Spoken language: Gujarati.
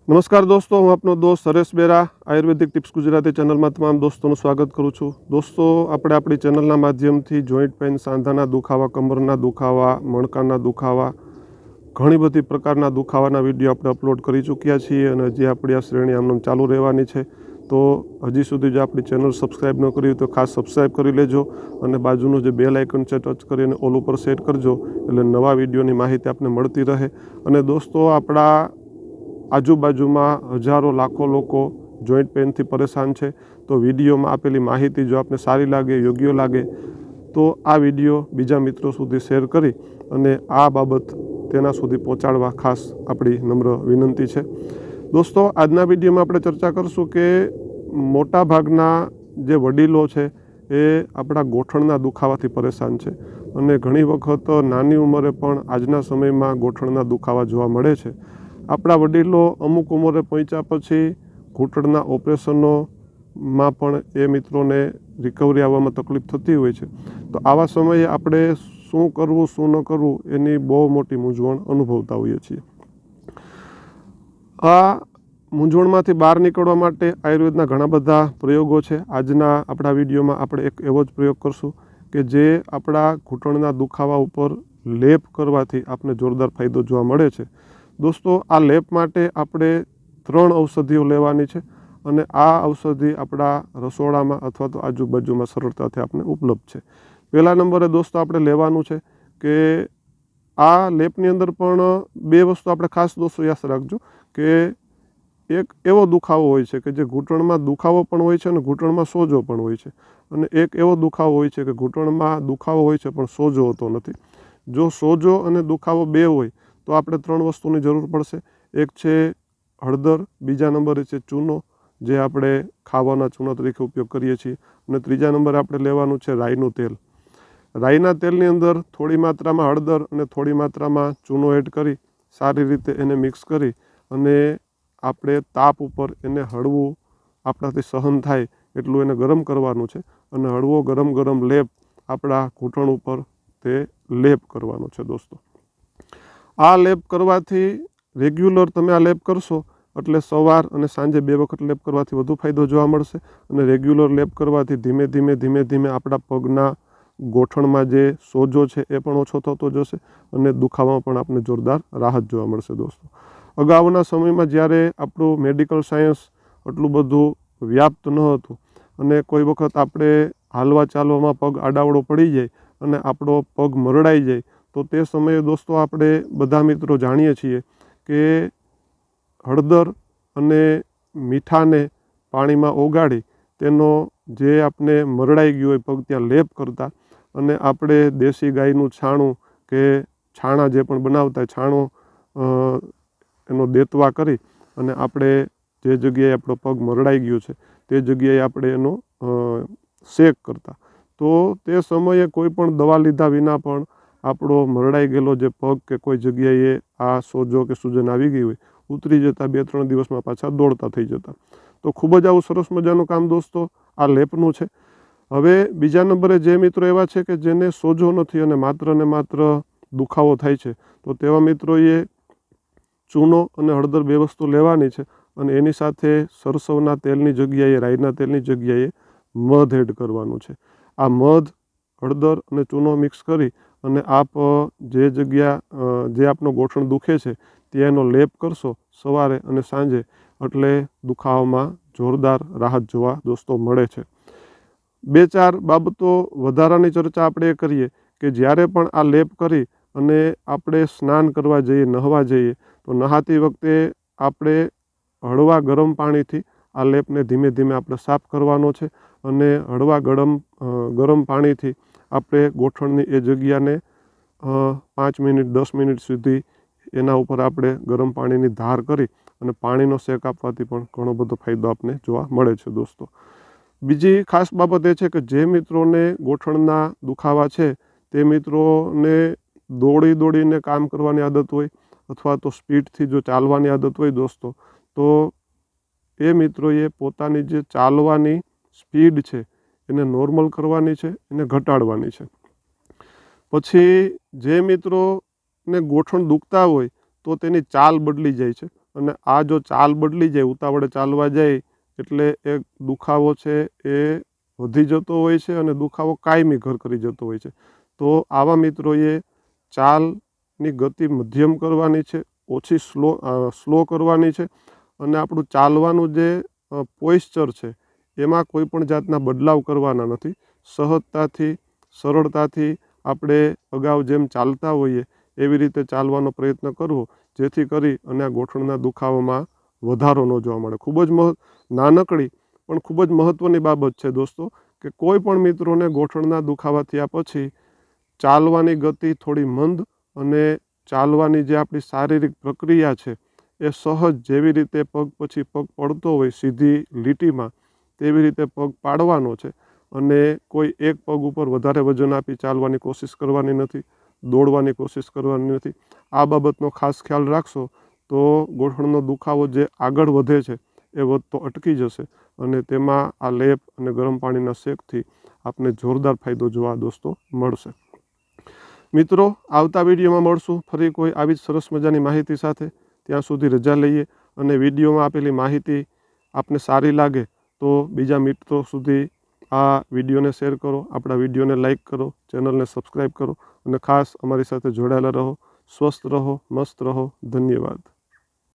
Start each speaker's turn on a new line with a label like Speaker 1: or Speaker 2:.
Speaker 1: નમસ્કાર દોસ્તો, હું આપનો દોસ્ત હરેશ બેરા આયુર્વેદિક ટિપ્સ ગુજરાતી ચેનલમાં તમામ દોસ્તોનું સ્વાગત કરું છું. દોસ્તો, આપણે આપણી ચેનલના માધ્યમથી જોઈન્ટ પેઇન, સાંધાના દુખાવા, કમરના દુખાવા, મણકાના દુખાવા, ઘણી બધી પ્રકારના દુખાવાના વિડીયો આપણે અપલોડ કરી ચૂક્યા છીએ અને હજી આપણી આ શ્રેણી આમ ચાલુ રહેવાની છે. તો હજી સુધી જો આપણી ચેનલ સબસ્ક્રાઈબ ન કરી તો ખાસ સબસ્ક્રાઈબ કરી લેજો અને બાજુનું જે બેલ આઇકન છે ટચ કરીને ઓલ ઉપર સેટ કરજો, એટલે નવા વિડીયોની માહિતી આપને મળતી રહે. અને દોસ્તો, આપણા આજુબાજુમાં હજારો લાખો લોકો જોઈન્ટ પેઇનથી પરેશાન છે. તો વિડીયોમાં આપેલી માહિતી જો આપને સારી લાગે, યોગ્ય લાગે તો આ વિડીયો બીજા મિત્રો સુધી શેર કરી અને આ બાબત તેના સુધી પહોંચાડવા ખાસ આપણી નમ્ર વિનંતી છે. દોસ્તો, આજના વિડીયોમાં આપણે ચર્ચા કરશું કે મોટા ભાગના જે વડીલો છે એ આપણા ગોઠણના દુખાવાથી પરેશાન છે અને ઘણી વખત નાની ઉંમરે પણ આજના સમયમાં ગોઠણના દુખાવા જોવા મળે છે. આપણા વડીલો અમુક ઉંમરે પહોંચ્યા પછી ઘૂંટણના ઓપરેશનોમાં પણ એ મિત્રોને રિકવરી આવવામાં તકલીફ થતી હોય છે. તો આવા સમયે આપણે શું કરવું, શું ન કરવું એની બહુ મોટી મૂંઝવણ અનુભવતા હોઈએ છીએ. આ મૂંઝવણમાંથી બહાર નીકળવા માટે આયુર્વેદના ઘણા બધા પ્રયોગો છે. આજના આપણા વિડીયોમાં આપણે એક એવો જ પ્રયોગ કરશું કે જે આપણા ઘૂંટણના દુખાવા ઉપર લેપ કરવાથી આપને જોરદાર ફાયદો જોવા મળે છે. દોસ્તો, આ લેપ માટે આપણે 3 ઔષધિઓ લેવાની છે અને આ ઔષધિ આપણા રસોડામાં અથવા તો આજુબાજુમાં સરળતાથી આપણે ઉપલબ્ધ છે. પહેલા નંબરે દોસ્તો આપણે લેવાનું છે કે આ લેપની અંદર પણ 2 વસ્તુ આપણે ખાસ દોસ્તો યાદ રાખજો કે એક એવો દુખાવો હોય છે કે જે ઘૂંટણમાં દુખાવો પણ હોય છે અને ઘૂંટણમાં સોજો પણ હોય છે, અને એક એવો દુખાવો હોય છે કે ઘૂંટણમાં દુખાવો હોય છે પણ સોજો હોતો નથી. જો સોજો અને દુખાવો 2 હોય તો આપણે 3 વસ્તુની જરૂર પડશે. એક છે હળદર, બીજા નંબરે છે ચૂનો, જે આપણે ખાવાના ચૂના તરીકે ઉપયોગ કરીએ છીએ, અને ત્રીજા નંબરે આપણે લેવાનું છે રાઈનું તેલ. રાઈના તેલની અંદર થોડી માત્રામાં હળદર અને થોડી માત્રામાં ચૂનો એડ કરી સારી રીતે એને મિક્સ કરી અને આપણે તાપ ઉપર એને હળવું આપણાથી સહન થાય એટલું એને ગરમ કરવાનું છે અને હળવો ગરમ લેપ આપણા ઘૂંટણ ઉપર તે લેપ કરવાનો છે. દોસ્તો, આ લેપ કરવાથી રેગ્યુલર તમે આ લેપ કરશો એટલે સવાર અને સાંજે 2 વખત લેપ કરવાથી વધુ ફાયદો જોવા મળશે. અને રેગ્યુલર લેપ કરવાથી ધીમે ધીમે આપણા પગના ગોઠણમાં જે સોજો છે એ પણ ઓછો થતો જશે અને દુખાવામાં પણ આપણને જોરદાર રાહત જોવા મળશે. દોસ્તો, અગાઉના સમયમાં જ્યારે આપણું મેડિકલ સાયન્સ એટલું બધું વ્યાપ્ત ન હતું અને કોઈ વખત આપણે હાલવા ચાલવામાં પગ આડાવડો પડી જાય અને આપણો પગ મરડાઈ જાય તો તે સમયે દોસ્તો આપણે બધા મિત્રો જાણીએ છીએ કે હળદર અને મીઠાને પાણીમાં ઓગાળી તેનો જે આપણે મરડાઈ ગયું હોય પગ ત્યાં લેપ કરતા, અને આપણે દેશી ગાયનું છાણું કે છાણા જે પણ બનાવતા છાણું એનો દેતવા કરી અને આપણે જે જગ્યાએ આપણો પગ મરડાઈ ગયો છે તે જગ્યાએ આપણે એનો શેક કરતા. તો તે સમયે કોઈ પણ દવા લીધા વિના પણ આપણો મરડાઈ ગયેલો જે પગ કે કોઈ જગ્યાએ આ સોજો કે સૂજન આવી ગઈ હોય ઉતરી જતા 2-3 દિવસમાં પાછા દોડતા થઈ જતા. તો ખૂબ જ આવું સરસ મજાનું કામ દોસ્તો આ લેપનું છે. હવે બીજા નંબરે જે મિત્રો એવા છે કે જેને સોજો નથી અને માત્ર દુખાવો થાય છે, તો તેવા મિત્રોએ ચૂનો અને હળદર 2 વસ્તુ લેવાની છે અને એની સાથે સરસવના તેલની જગ્યાએ, રાઈના તેલની જગ્યાએ મધ એડ કરવાનું છે. આ મધ, હળદર અને ચૂનો મિક્સ કરી અને આપ જે જગ્યા જે આપનો ગોઠણ દુખે છે ત્યાં એનો લેપ કરશો સવારે અને સાંજે, એટલે દુખાવામાં જોરદાર રાહત જોવા દોસ્તો મળે છે. 2-4 બાબતો વધારાની ચર્ચા આપણે એ કરીએ કે જ્યારે પણ આ લેપ કરી અને આપણે સ્નાન કરવા જઈએ, નહાવા જઈએ, તો નહાતી વખતે આપણે હળવા ગરમ પાણીથી આ લેપને ધીમે આપણે સાફ કરવાનો છે અને હળવા ગરમ પાણીથી આપણે ગોઠણની એ જગ્યાને 5 મિનિટ 10 મિનિટ સુધી એના ઉપર આપણે ગરમ પાણીની ધાર કરી અને પાણીનો શેક આપવાથી પણ ઘણો બધો ફાયદો આપને જોવા મળે છે. દોસ્તો, બીજી ખાસ બાબત એ છે કે જે મિત્રોને ગોઠણના દુખાવા છે તે મિત્રોને દોડીને કામ કરવાની આદત હોય અથવા તો સ્પીડથી જો ચાલવાની આદત હોય દોસ્તો, તો એ મિત્રોએ પોતાની જે ચાલવાની સ્પીડ છે એને નોર્મલ કરવાની છે, એને ઘટાડવાની છે. પછી જે મિત્રોને ગોઠણ દુખતા હોય તો તેની ચાલ બદલી જાય છે અને આ જો ચાલ બદલી જાય, ઉતાવળે ચાલવા જાય એટલે એ દુખાવો છે એ વધી જતો હોય છે અને દુખાવો કાયમી ઘર કરી જતો હોય છે. તો આવા મિત્રોએ ચાલની ગતિ મધ્યમ કરવાની છે, ઓછી સ્લો કરવાની છે અને આપણું ચાલવાનું જે પોઇસ્ચર છે એમાં કોઈ પણ જાતના બદલાવ કરવાના નથી. સહજતાથી, સરળતાથી આપણે અગાઉ જેમ ચાલતા હોઈએ એવી રીતે ચાલવાનો પ્રયત્ન કરવો, જેથી કરી અને આ ગોઠણના દુખાવામાં વધારો ન જોવા મળે. ખૂબ જ નાનકડી પણ ખૂબ જ મહત્ત્વની બાબત છે દોસ્તો, કે કોઈ પણ મિત્રોને ગોઠણના દુખાવા થયા પછી ચાલવાની ગતિ થોડી મંદ અને ચાલવાની જે આપણી શારીરિક પ્રક્રિયા છે એ સહજ, જેવી રીતે પગ પછી પગ પડતો હોય સીધી લીટીમાં, તેવી રીતે પગ પાડવાનો છે અને કોઈ એક પગ ઉપર વધારે વજન આપી ચાલવાની કોશિશ કરવાની નથી, દોડવાની કોશિશ કરવાની નથી. આ બાબતનો ખાસ ખ્યાલ રાખશો તો ગોઠણનો દુખાવો જે આગળ વધે છે એ વધતો અટકી જશે અને તેમાં આ લેપ અને ગરમ પાણીના શેકથી આપને જોરદાર ફાયદો જોવા દોસ્તો મળશે. મિત્રો, આવતા વિડીયોમાં મળશું ફરી કોઈ આવી જ સરસ મજાની માહિતી સાથે. ત્યાં સુધી રજા લઈએ અને વિડીયોમાં આપેલી માહિતી આપને સારી લાગે તો બીજા મિત્રો સુધી આ વિડીયોને શેર કરો, આપણા વિડીયોને લાઇક કરો, ચેનલને સબસ્ક્રાઈબ કરો અને ખાસ અમારી સાથે જોડાયેલા રહો. સ્વસ્થ રહો, મસ્ત રહો. ધન્યવાદ.